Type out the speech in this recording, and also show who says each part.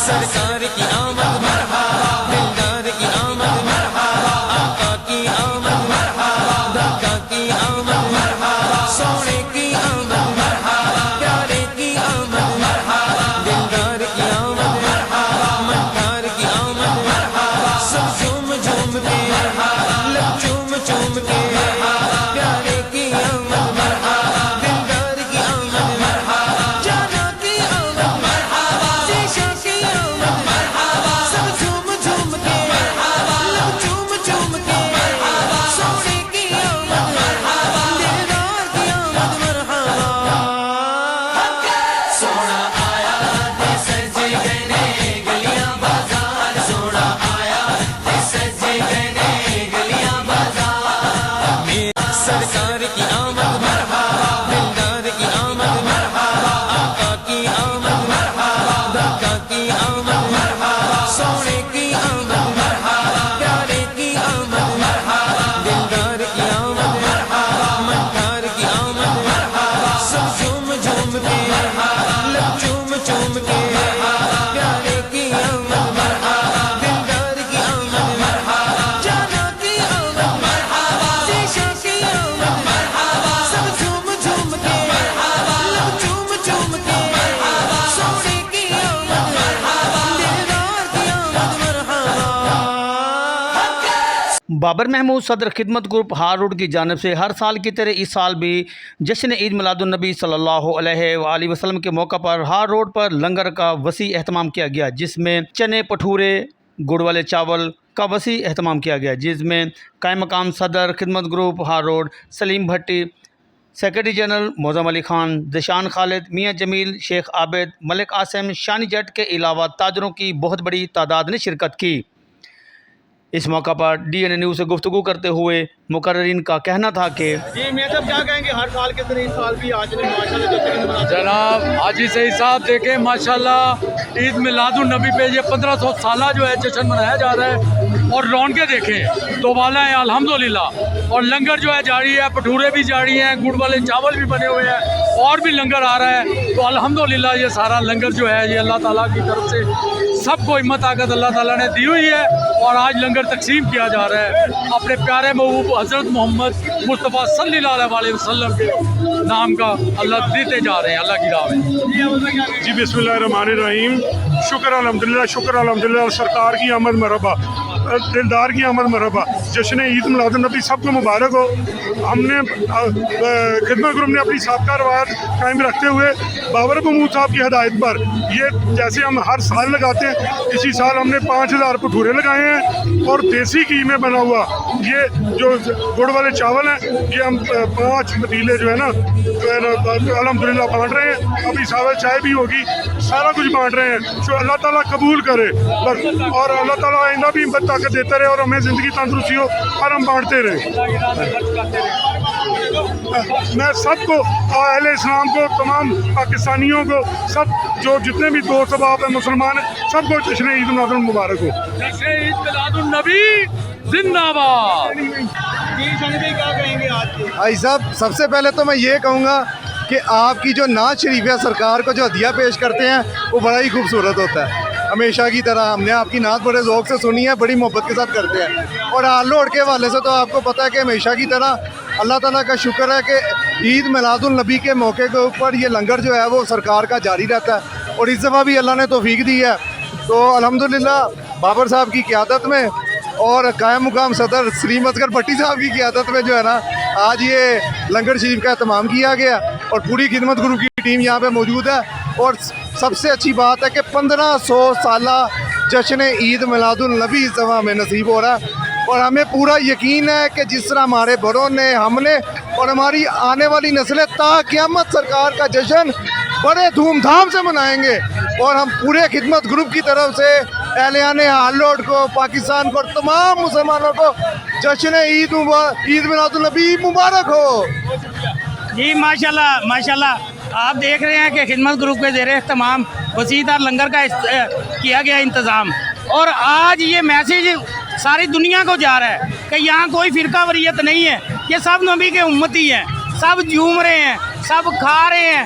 Speaker 1: سرکار کی آمد مرحبا، دلدار کی آمد مرحبا، آقا کی آمد مرحبا، داتا کی آمد مرحبا، سونے کی آمد مرحبا، پیارے کی آمد مرحبا، دلدار کی آمد مرحبا، منکار کی آمد مرحبا، سب جھوم جھوم کے لب چوم چوم کے، پیارے کی آمد مرحبا، دلدار کی آمد مرحبا، جانا کی آمد مرحبا، شیشہ کی آمد مرحبا، سب جھوم جھوم کے لب چوم چوم کے، سونے کی آمد مرحبا، دلدار کی آمد مرحبا، سونا آیا تے سج گئے گلیاں بازار، سونا آیا تے سج گئے گلیاں بازار، سرکار کی آمد مرحبا، دلدار کی آمد مرحبا، آقا کی آمد مرحبا، داتا کی آمد مرحبا، سونے کی آمد مرحبا، پیارے کی آمد مرحبا، دلدار کی آمد مرحبا، منکار کی آمد مرحبا، سب جھوم جھوم کے لب چوم چوم کے، پیارے کی آمد مرحبا، دلدار کی آمد مرحبا، جانا کی آمد مرحبا، شیشہ کی آمد مرحبا، سب جھوم جھوم کے لب چوم چوم کے، سونے کی آمد مرحبا، دلدار کی آمد مرحبا۔
Speaker 2: بابر محمود صدر خدمت گروپ ہار روڈ کی جانب سے ہر سال کی طرح اس سال بھی جشن عید میلاد النبی صلی اللہ علیہ وآلہ وسلم کے موقع پر ہار روڈ پر لنگر کا وسیع اہتمام کیا گیا، جس میں چنے پٹھورے گڑ والے چاول کا وسیع اہتمام کیا گیا، جس میں قائم مقام صدر خدمت گروپ ہار روڈ سلیم بھٹی، سیکرٹری جنرل معظم علی خان، ذیشان خالد، میاں جمیل، شیخ عابد، ملک عاصم، شانی جٹ کے علاوہ تاجروں کی بہت بڑی تعداد نے شرکت کی۔ اس موقع پر ڈی این اے نیوز سے گفتگو کرتے ہوئے مقررین کا کہنا تھا کہ جی میاں صاحب کیا کہیں گے، ہر سال کے طرح اس سال بھی آج نے ماشاءاللہ جو تقریب مناتے ہیں
Speaker 3: جناب حاجی سے حساب دیکھیں ماشاءاللہ عید میلاد النبی پہ یہ 1500 سالہ جو ہے جشن منایا جا رہا ہے، اور رونقیں دیکھیں تو والا ہے الحمدللہ، اور لنگر جو ہے جاری ہے، پٹھورے بھی جاری ہیں، گڑ والے چاول بھی بنے ہوئے ہیں، اور بھی لنگر آ رہا ہے، تو الحمدللہ یہ سارا لنگر جو ہے یہ اللہ تعالیٰ کی طرف سے سب کو ہمت طاقت اللہ تعالیٰ نے دی ہوئی ہے، اور آج لنگر تقسیم کیا جا رہا ہے اپنے پیارے محبوب حضرت محمد مصطفیٰ صلی اللہ علیہ وسلم کے نام کا اللہ دیتے جا رہے ہیں اللہ کی راہ میں۔
Speaker 4: جی بسم اللہ الرحمن الرحیم، شکر الحمدللہ، شکر الحمدللہ، سرکار کی آمد مرحبا، دلدار کی آمد مرحبا، جشن عید میلاد النبی سب کو مبارک ہو۔ ہم نے خدمت گروپ نے اپنی سابقہ روایت قائم رکھتے ہوئے بابر محمود صاحب کی ہدایت پر یہ جیسے ہم ہر سال لگاتے ہیں، اسی سال ہم نے 5000 پٹھورے لگائے ہیں، اور دیسی گھی میں بنا ہوا یہ جو گڑ والے چاول ہیں یہ ہم 5 پتیلے جو ہے نا الحمدللہ بانٹ رہے ہیں، ابھی ساول چائے بھی ہوگی، سارا کچھ بانٹ رہے ہیں، جو اللہ تعالیٰ قبول کرے بس، اور اللہ تعالیٰ آئندہ بھی ہمت طاقت دیتا رہے اور ہمیں زندگی تندرستی ہو اور ہم بانٹتے رہے۔ میں سب کو اہل اسلام کو، تمام پاکستانیوں کو، سب جو جتنے بھی دوست احباب ہیں مسلمان ہیں، سب کو جشن عید میلاد النبی مبارک ہو۔
Speaker 3: جشن عید میلاد النبی زندہ باد۔
Speaker 5: بھائی صاحب سب سے پہلے تو میں یہ کہوں گا کہ آپ کی جو نعت شریف ہے سرکار کو جو ہدیہ پیش کرتے ہیں وہ بڑا ہی خوبصورت ہوتا ہے، ہمیشہ کی طرح ہم نے آپ کی نعت بڑے ذوق سے سنی ہے، بڑی محبت کے ساتھ کرتے ہیں، اور ہار روڈ کے حوالے سے تو آپ کو پتہ ہے کہ ہمیشہ کی طرح اللہ تعالیٰ کا شکر ہے کہ عید میلاد النبی کے موقع کے اوپر یہ لنگر جو ہے وہ سرکار کا جاری رہتا ہے، اور اس دفعہ بھی اللہ نے توفیق دی ہے، تو الحمدللہ بابر صاحب کی قیادت میں اور قائم مقام صدر سلیم اصغر بھٹی صاحب کی قیادت میں جو ہے نا آج یہ لنگر شریف کا اہتمام کیا گیا، اور پوری خدمت گروپ کی ٹیم یہاں پہ موجود ہے، اور سب سے اچھی بات ہے کہ 1500 سالہ جشن عید میلاد النبی اس دفعہ ہمیں نصیب ہو رہا ہے، اور ہمیں پورا یقین ہے کہ جس طرح ہمارے بڑوں نے، ہم نے اور ہماری آنے والی نسلیں تا قیامت سرکار کا جشن بڑے دھوم دھام سے منائیں گے، اور ہم پورے خدمت گروپ کی طرف سے اہلیان ہار روڈ کو، پاکستان کو اور تمام مسلمانوں کو جشن عید میلاد النبی مبارک ہو۔
Speaker 6: جی ماشاءاللہ ماشاءاللہ، آپ دیکھ رہے ہیں کہ خدمت گروپ کے زیر اہتمام وسیع تر لنگر کا کیا گیا انتظام، اور آج یہ میسیج ساری دنیا کو جا رہا ہے کہ یہاں کوئی فرقہ واریت نہیں ہے، یہ سب نبی کے امتی ہیں، سب جھوم رہے ہیں، سب کھا رہے ہیں،